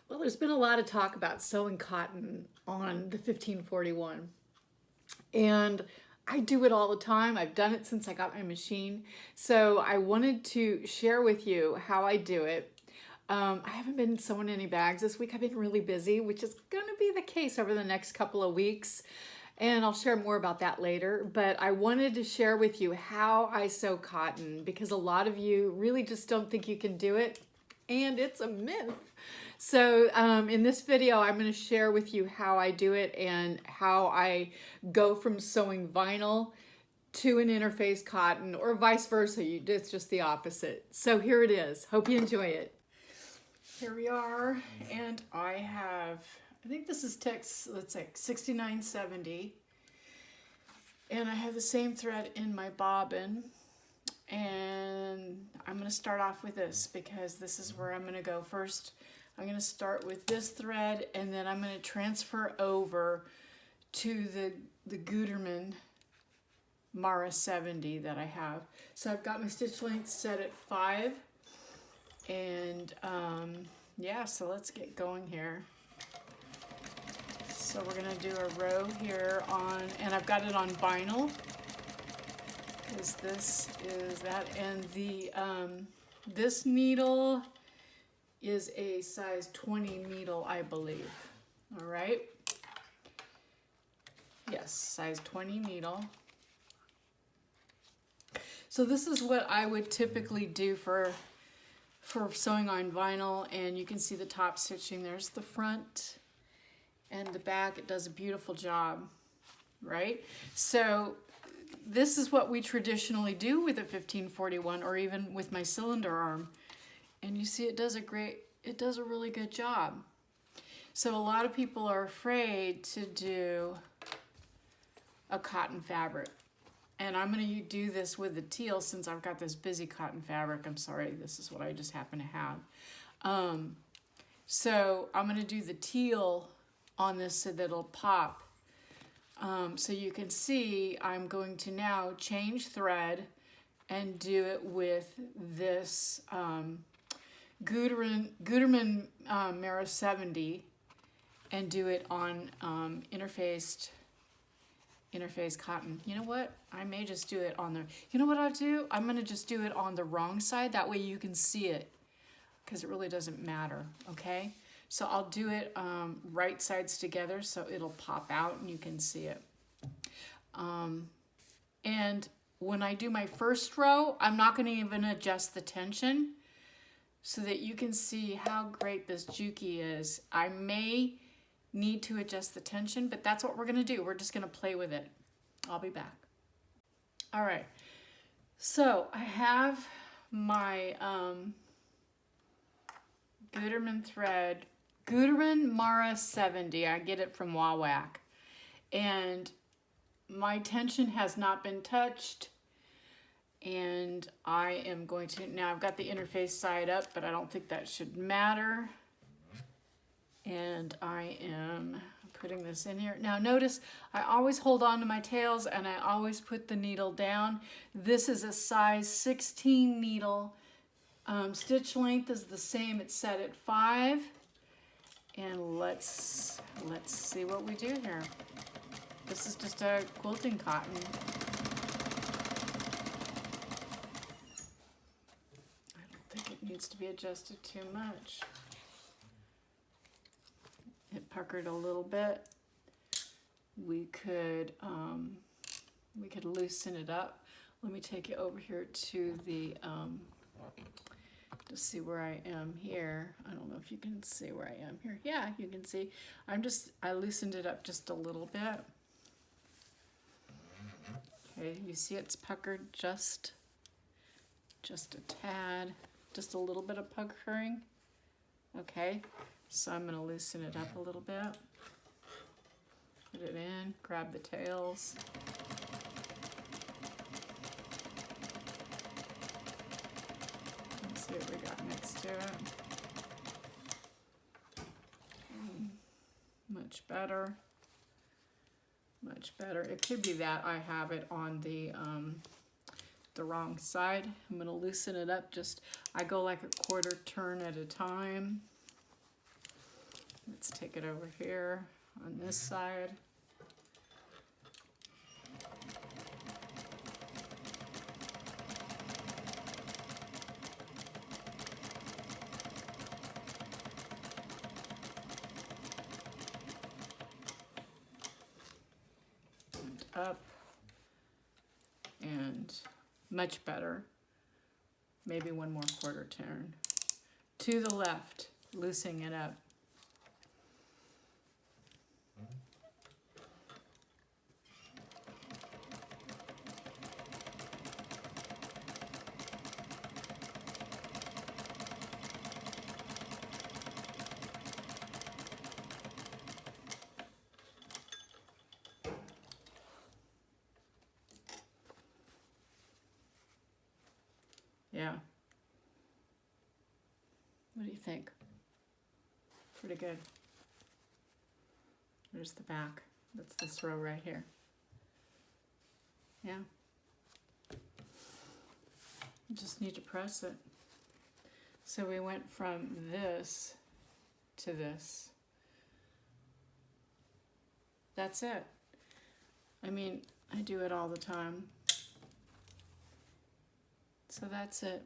Well, there's been a lot of talk about sewing cotton on the 1541, and I do it all the time. I've done it since I got my machine. So I wanted to share with you how I do it. I haven't been sewing any bags this week. I've been really busy, which is going to be the case over the next couple of weeks. And I'll share more about that later. But I wanted to share with you how I sew cotton because a lot of you really just don't think you can do it. And it's a myth. So in this video, I'm going to share with you how I do it and how I go from sewing vinyl to an interface cotton or vice versa. It's just the opposite. So here it is. Hope you enjoy it. Here we are. And I think this is text, let's say 6970. And I have the same thread in my bobbin. And I'm going to start off with this because this is where I'm going to go first. I'm going to start with this thread and then I'm going to transfer over to the Gutermann Mara 70 that I have. So I've got my stitch length set at 5 and yeah, so let's get going here. So we're going to do a row here on, and I've got it on vinyl because this is that, and the this needle is a size 20 needle, I believe. All right. Yes, size 20 needle. So this is what I would typically do for sewing on vinyl, and you can see the top stitching. There's the front and the back. It does a beautiful job, right? So this is what we traditionally do with a 1541 or even with my cylinder arm. And you see it does a really good job. So a lot of people are afraid to do a cotton fabric. And I'm going to do this with the teal since I've got this busy cotton fabric. I'm sorry, this is what I just happen to have. So I'm going to do the teal on this so that it'll pop. So you can see I'm going to now change thread and do it with this Gutermann Mara 70 and do it on interface cotton. You know what? I may just do it on the, you know what I'll do? I'm going to just do it on the wrong side. That way you can see it because it really doesn't matter, okay? So I'll do it right sides together so it'll pop out and you can see it. And when I do my first row, I'm not going to even adjust the tension so that you can see how great this Juki is. I may need to adjust the tension, but that's what we're going to do. We're just going to play with it. I'll be back. All right. So I have my Gutermann thread, Gutermann Mara 70. I get it from Wawak. And my tension has not been touched. And I am going to, now I've got the interface side up, but I don't think that should matter. And I am putting this in here. Now notice I always hold on to my tails and I always put the needle down. This is a size 16 needle. Stitch length is the same, it's set at 5. And let's see what we do here. This is just a quilting cotton. Needs to be adjusted too much. It puckered a little bit. We could loosen it up. Let me take you over here to the to see where I am here. I don't know if you can see where I am here. Yeah, you can see. I loosened it up just a little bit. Okay, you see it's puckered just a tad. Just a little bit of puckering. Okay, so I'm going to loosen it up a little bit. Put it in, grab the tails. Let's see what we got next to it. Much better. Much better. It could be that I have it on the wrong side. I'm going to loosen it up. I go like a quarter turn at a time. Let's take it over here on this side. And up. And much better. Maybe one more quarter turn. To the left, loosening it up. Yeah. What do you think? Pretty good. There's the back. That's this row right here. Yeah. You just need to press it. So we went from this to this. That's it. I mean, I do it all the time. So that's it.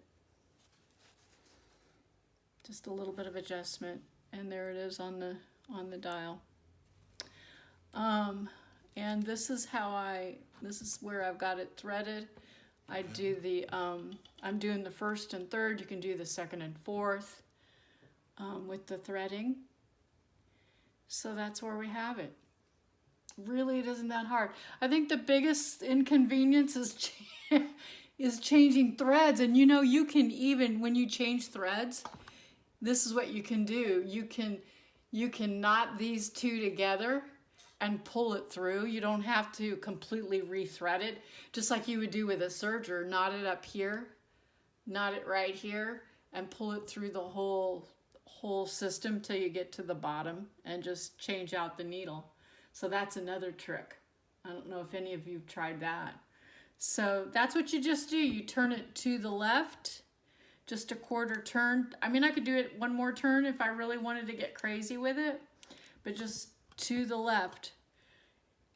Just a little bit of adjustment, and there it is on the dial. And this is where I've got it threaded. I do the I'm doing the first and third. You can do the second and fourth with the threading. So that's where we have it. Really, it isn't that hard. I think the biggest inconvenience is is changing threads. And you know, you can even, when you change threads, this is what you can do. You can knot these two together and pull it through. You don't have to completely rethread it, just like you would do with a serger. Knot it up here, knot it right here, and pull it through the whole system till you get to the bottom, and just change out the needle. So that's another trick. I don't know if any of you've tried that. So that's what you just do. You turn it to the left, just a quarter turn. I mean, I could do it one more turn if I really wanted to get crazy with it, but just to the left,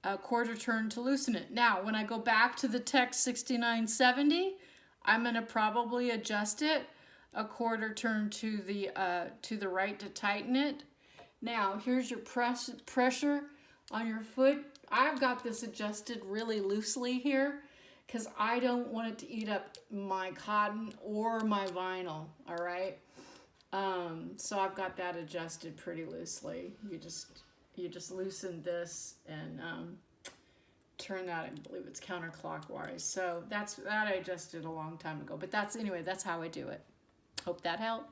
a quarter turn to loosen it. Now, when I go back to the text 6970, I'm gonna probably adjust it a quarter turn to the right to tighten it. Now, here's your pressure on your foot. I've got this adjusted really loosely here, because I don't want it to eat up my cotton or my vinyl, all right? So I've got that adjusted pretty loosely. You just loosen this and turn that, I believe it's counterclockwise. So that I adjusted a long time ago, but that's how I do it. Hope that helps.